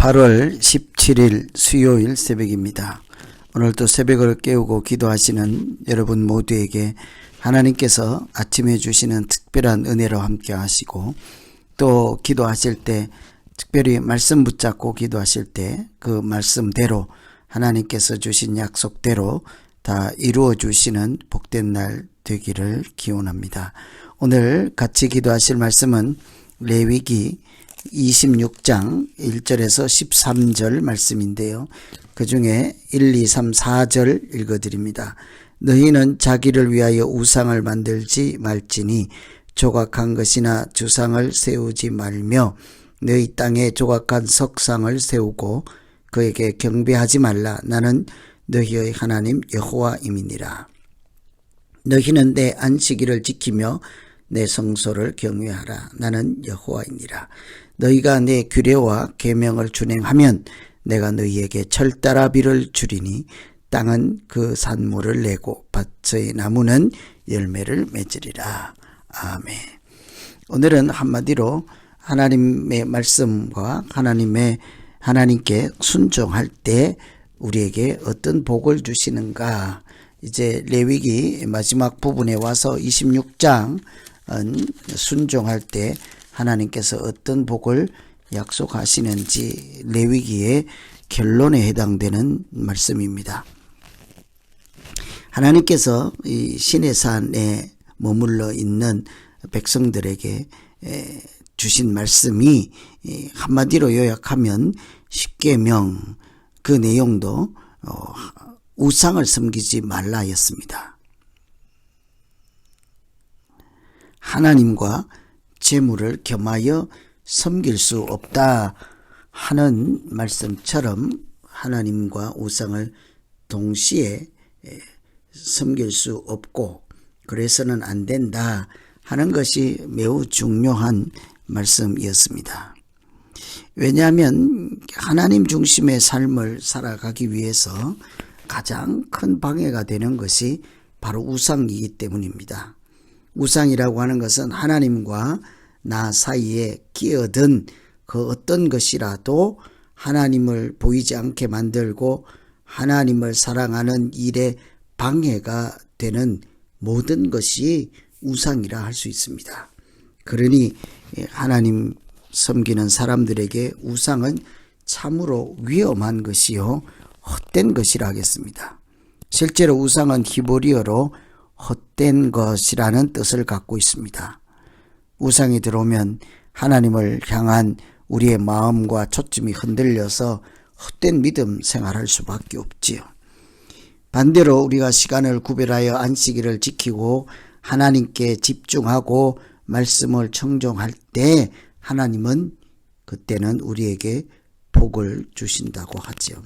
8월 17일 수요일 새벽입니다. 오늘도 새벽을 깨우고 기도하시는 여러분 모두에게 하나님께서 아침에 주시는 특별한 은혜로 함께 하시고, 또 기도하실 때 특별히 말씀 붙잡고 기도하실 때 그 말씀대로 하나님께서 주신 약속대로 다 이루어 주시는 복된 날 되기를 기원합니다. 오늘 같이 기도하실 말씀은 레위기 26장 1절에서 13절 말씀인데요. 그 중에 1, 2, 3, 4절 읽어드립니다. 너희는 자기를 위하여 우상을 만들지 말지니 조각한 것이나 주상을 세우지 말며 너희 땅에 조각한 석상을 세우고 그에게 경배하지 말라. 나는 너희의 하나님 여호와임이니라. 너희는 내 안식일을 지키며 내 성소를 경외하라. 나는 여호와이니라. 너희가 내 규례와 계명을 준행하면 내가 너희에게 철다라비를 주리니 땅은 그 산물을 내고 밭의 나무는 열매를 맺으리라. 아멘. 오늘은 한마디로 하나님의 말씀과 하나님께 순종할 때 우리에게 어떤 복을 주시는가. 이제 레위기 마지막 부분에 와서 26장은 순종할 때 하나님께서 어떤 복을 약속하시는지 레위기의 결론에 해당되는 말씀입니다. 하나님께서 이 시내산에 머물러 있는 백성들에게 주신 말씀이 한마디로 요약하면 십계명, 그 내용도 우상을 섬기지 말라였습니다. 하나님과 재물을 겸하여 섬길 수 없다 하는 말씀처럼 하나님과 우상을 동시에 섬길 수 없고 그래서는 안 된다 하는 것이 매우 중요한 말씀이었습니다. 왜냐하면 하나님 중심의 삶을 살아가기 위해서 가장 큰 방해가 되는 것이 바로 우상이기 때문입니다. 우상이라고 하는 것은 하나님과 나 사이에 끼어든 그 어떤 것이라도 하나님을 보이지 않게 만들고 하나님을 사랑하는 일에 방해가 되는 모든 것이 우상이라 할 수 있습니다. 그러니 하나님 섬기는 사람들에게 우상은 참으로 위험한 것이요 헛된 것이라 하겠습니다. 실제로 우상은 히브리어로 헛된 것이라는 뜻을 갖고 있습니다. 우상이 들어오면 하나님을 향한 우리의 마음과 초점이 흔들려서 헛된 믿음 생활할 수밖에 없지요. 반대로 우리가 시간을 구별하여 안식일을 지키고 하나님께 집중하고 말씀을 청종할 때 하나님은 그때는 우리에게 복을 주신다고 하죠.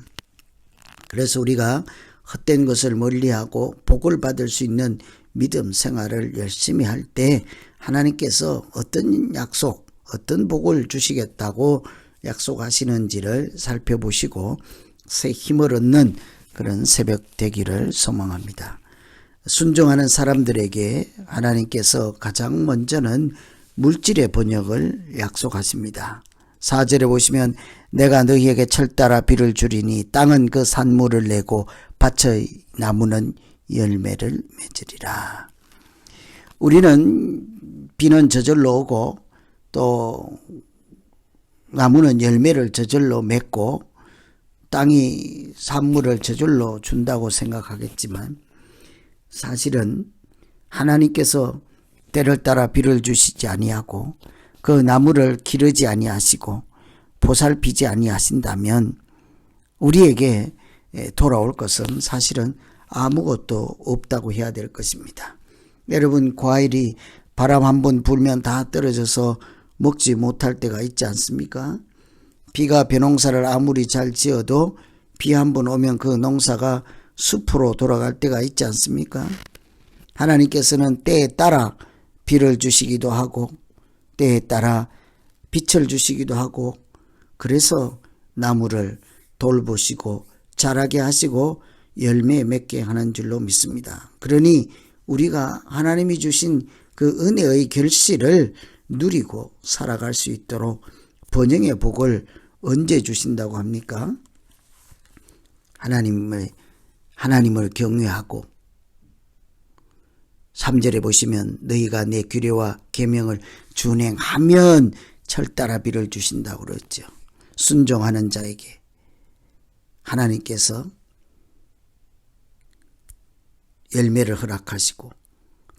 그래서 우리가 헛된 것을 멀리하고 복을 받을 수 있는 믿음 생활을 열심히 할 때 하나님께서 어떤 약속, 어떤 복을 주시겠다고 약속하시는지를 살펴보시고 새 힘을 얻는 그런 새벽 되기를 소망합니다. 순종하는 사람들에게 하나님께서 가장 먼저는 물질의 번영을 약속하십니다. 4절에 보시면 내가 너희에게 철따라 비를 주리니 땅은 그 산물을 내고 밭의 나무는 열매를 맺으리라. 우리는 비는 저절로 오고 또 나무는 열매를 저절로 맺고 땅이 산물을 저절로 준다고 생각하겠지만 사실은 하나님께서 때를 따라 비를 주시지 아니하고 그 나무를 기르지 아니하시고 보살피지 아니하신다면 우리에게 돌아올 것은 사실은 아무것도 없다고 해야 될 것입니다. 여러분, 과일이 바람 한번 불면 다 떨어져서 먹지 못할 때가 있지 않습니까? 비가 벼농사를 아무리 잘 지어도 비 한번 오면 그 농사가 숲으로 돌아갈 때가 있지 않습니까? 하나님께서는 때에 따라 비를 주시기도 하고 때에 따라 빛을 주시기도 하고 그래서 나무를 돌보시고 자라게 하시고 열매 맺게 하는 줄로 믿습니다. 그러니 우리가 하나님이 주신 그 은혜의 결실을 누리고 살아갈 수 있도록 번영의 복을 언제 주신다고 합니까? 하나님을 경외하고 3절에 보시면 너희가 내 규례와 계명을 준행하면 철따라 비를 주신다고 그랬죠. 순종하는 자에게 하나님께서 열매를 허락하시고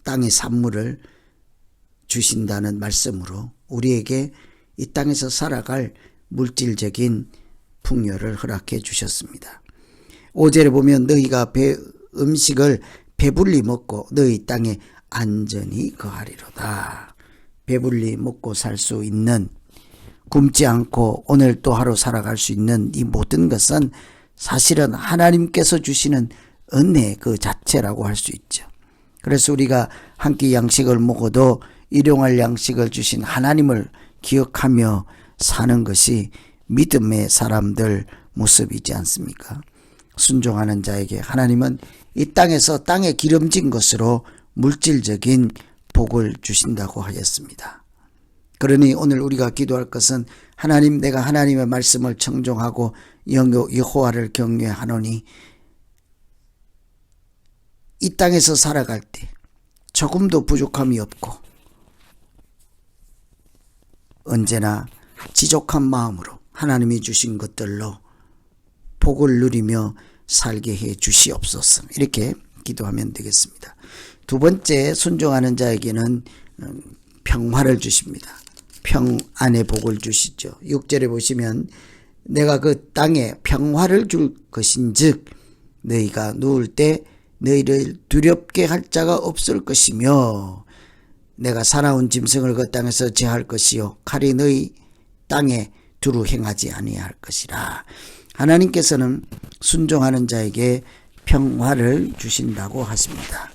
땅의 산물을 주신다는 말씀으로 우리에게 이 땅에서 살아갈 물질적인 풍요를 허락해 주셨습니다. 5절에 보면 너희가 음식을 배불리 먹고 너희 땅에 안전히 거하리로다. 배불리 먹고 살 수 있는, 굶지 않고 오늘 또 하루 살아갈 수 있는 이 모든 것은 사실은 하나님께서 주시는 은혜 그 자체라고 할 수 있죠. 그래서 우리가 한 끼 양식을 먹어도 일용할 양식을 주신 하나님을 기억하며 사는 것이 믿음의 사람들 모습이지 않습니까? 순종하는 자에게 하나님은 이 땅에서 땅에 기름진 것으로 물질적인 복을 주신다고 하였습니다. 그러니 오늘 우리가 기도할 것은 하나님, 내가 하나님의 말씀을 청종하고 여호와를 경외하노니 이 땅에서 살아갈 때 조금도 부족함이 없고 언제나 지족한 마음으로 하나님이 주신 것들로 복을 누리며 살게 해 주시옵소서. 이렇게 기도하면 되겠습니다. 두 번째, 순종하는 자에게는 평화를 주십니다. 평안의 복을 주시죠. 6절에 보시면 내가 그 땅에 평화를 줄 것인즉 너희가 누울 때 너희를 두렵게 할 자가 없을 것이며 내가 사나운 짐승을 그 땅에서 제할 것이요 칼이 너희 땅에 두루 행하지 아니할 것이라. 하나님께서는 순종하는 자에게 평화를 주신다고 하십니다.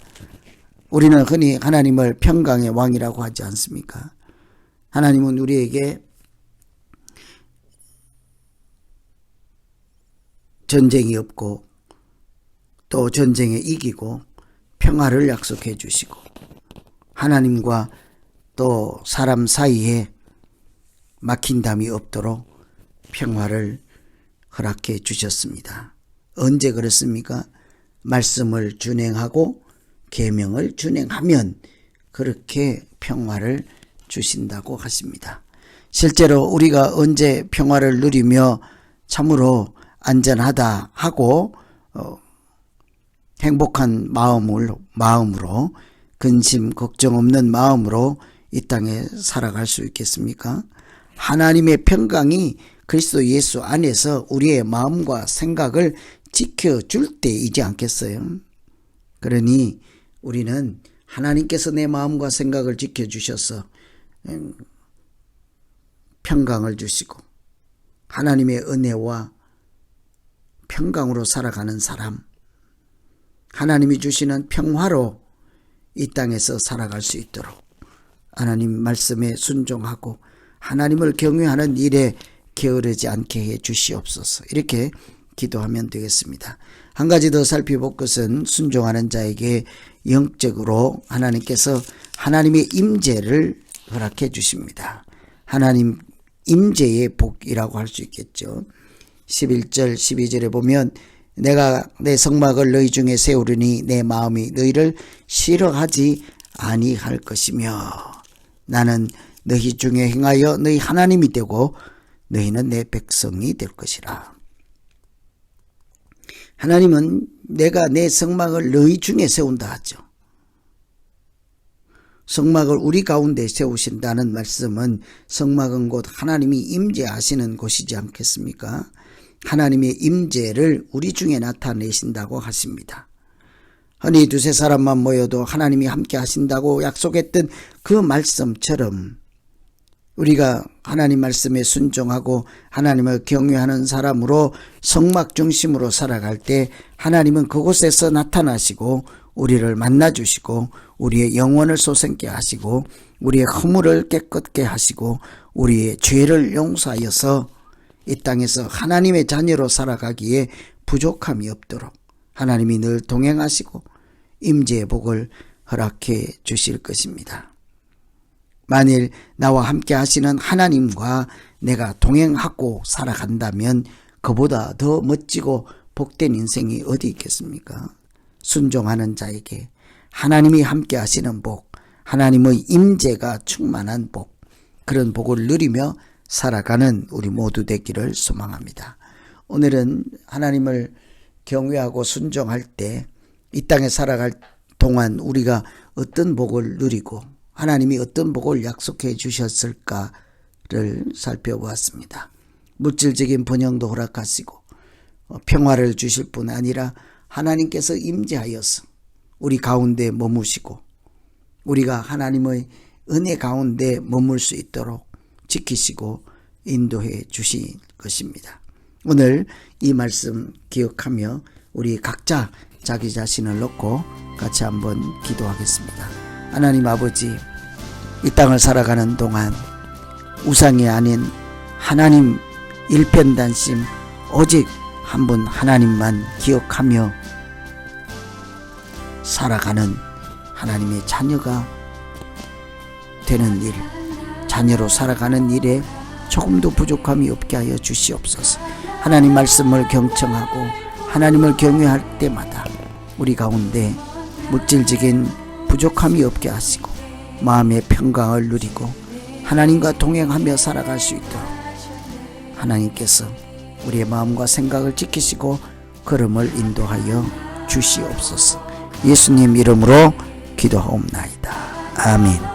우리는 흔히 하나님을 평강의 왕이라고 하지 않습니까? 하나님은 우리에게 전쟁이 없고 또 전쟁에 이기고 평화를 약속해 주시고 하나님과 또 사람 사이에 막힌담이 없도록 평화를 허락해 주셨습니다. 언제 그렇습니까? 말씀을 준행하고 계명을 준행하면 그렇게 평화를 주신다고 하십니다. 실제로 우리가 언제 평화를 누리며 참으로 안전하다 하고 행복한 마음으로 근심 걱정 없는 마음으로 이 땅에 살아갈 수 있겠습니까? 하나님의 평강이 그리스도 예수 안에서 우리의 마음과 생각을 지켜줄 때이지 않겠어요? 그러니 우리는 하나님께서 내 마음과 생각을 지켜주셔서 평강을 주시고 하나님의 은혜와 평강으로 살아가는 사람, 하나님이 주시는 평화로 이 땅에서 살아갈 수 있도록 하나님 말씀에 순종하고 하나님을 경외하는 일에 게으르지 않게 해 주시옵소서. 이렇게 기도하면 되겠습니다. 한 가지 더 살펴볼 것은 순종하는 자에게 영적으로 하나님께서 하나님의 임재를 허락해 주십니다. 하나님 임재의 복이라고 할 수 있겠죠. 11절 12절에 보면 내가 내 성막을 너희 중에 세우리니 내 마음이 너희를 싫어하지 아니할 것이며 나는 너희 중에 행하여 너희 하나님이 되고 너희는 내 백성이 될 것이라. 하나님은 내가 내 성막을 너희 중에 세운다 하죠. 성막을 우리 가운데 세우신다는 말씀은 성막은 곧 하나님이 임재하시는 곳이지 않겠습니까? 하나님의 임재를 우리 중에 나타내신다고 하십니다. 흔히 두세 사람만 모여도 하나님이 함께 하신다고 약속했던 그 말씀처럼 우리가 하나님 말씀에 순종하고 하나님을 경외하는 사람으로 성막 중심으로 살아갈 때 하나님은 그곳에서 나타나시고 우리를 만나주시고 우리의 영혼을 솟게 하시고 우리의 허물을 깨끗게 하시고 우리의 죄를 용서하여서 이 땅에서 하나님의 자녀로 살아가기에 부족함이 없도록 하나님이 늘 동행하시고 임재의 복을 허락해 주실 것입니다. 만일 나와 함께 하시는 하나님과 내가 동행하고 살아간다면 그보다 더 멋지고 복된 인생이 어디 있겠습니까? 순종하는 자에게 하나님이 함께 하시는 복, 하나님의 임재가 충만한 복, 그런 복을 누리며 살아가는 우리 모두 되기를 소망합니다. 오늘은 하나님을 경외하고 순종할 때 이 땅에 살아갈 동안 우리가 어떤 복을 누리고 하나님이 어떤 복을 약속해 주셨을까를 살펴보았습니다. 물질적인 번영도 허락하시고 평화를 주실 뿐 아니라 하나님께서 임재하여서 우리 가운데 머무시고 우리가 하나님의 은혜 가운데 머물 수 있도록 지키시고 인도해 주실 것입니다. 오늘 이 말씀 기억하며 우리 각자 자기 자신을 놓고 같이 한번 기도하겠습니다. 하나님 아버지, 이 땅을 살아가는 동안 우상이 아닌 하나님 일편단심 오직 한 분 하나님만 기억하며 살아가는 하나님의 자녀가 되는 일, 자녀로 살아가는 일에 조금도 부족함이 없게 하여 주시옵소서. 하나님 말씀을 경청하고 하나님을 경외할 때마다 우리 가운데 물질적인 부족함이 없게 하시고 마음의 평강을 누리고 하나님과 동행하며 살아갈 수 있도록 하나님께서 우리의 마음과 생각을 지키시고 걸음을 인도하여 주시옵소서. 예수님 이름으로 기도하옵나이다. 아멘.